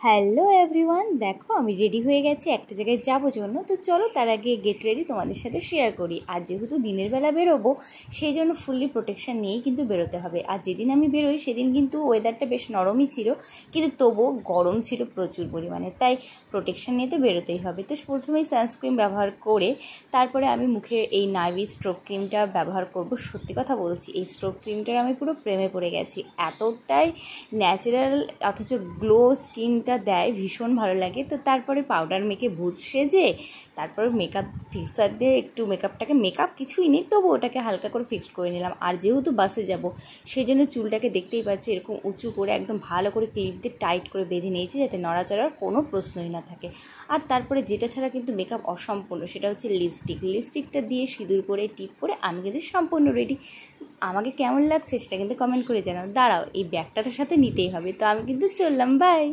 Hello everyone, দেখো আমি ready হয়ে গেছি একটা জায়গায় যাবো জন্য। তো চলো তার আগে গেট রেডি তোমাদের সাথে শেয়ার করি। আর যেহেতু দিনের বেলা বেরোবো, সেই জন্য ফুললি প্রোটেকশান নিয়েই কিন্তু বেরোতে হবে। আর যেদিন আমি বেরোই সেদিন কিন্তু ওয়েদারটা বেশ নরমই ছিল, কিন্তু তবুও গরম ছিল প্রচুর পরিমাণে, তাই প্রোটেকশান নিয়ে তো বেরোতেই হবে। তো প্রথমেই সানস্ক্রিন ব্যবহার করে তারপরে আমি মুখে এই নাইভি স্ট্রোক ক্রিমটা ব্যবহার করব। সত্যি কথা বলছি, এই স্ট্রোক ক্রিমটার আমি পুরো প্রেমে পড়ে গেছি। এতটাই ন্যাচারাল অথচ গ্লো স্কিনটা দেয়, ভীষণ ভালো লাগে। তো তারপরে পাউডার মেখে ভূত সেজে তারপরে মেকআপ ফিক্সার দিয়ে একটু মেকআপ কিছুই নেই, তবু ওটাকে হালকা করে ফিক্সড করে নিলাম। আর যেহেতু বাসে যাব, সেই জন্য চুলটাকে দেখতেই পাচ্ছি এরকম উঁচু করে একদম ভালো করে ক্লিপ দিয়ে টাইট করে বেঁধে নিয়েছি, যাতে নড়াচড়ার কোনো প্রশ্নই না থাকে। আর তারপরে যেটা ছাড়া কিন্তু মেকআপ অসম্পূর্ণ, সেটা হচ্ছে লিপস্টিকটা দিয়ে সিঁদুর করে টিপ করে আমি কিন্তু সম্পূর্ণ রেডি। আমাকে কেমন লাগছে সেটা কিন্তু কমেন্ট করে জানাও। দাঁড়াও, এই ব্যাগটা তো সাথে নিতেই হবে। তো আমি কিন্তু চললাম, বাই।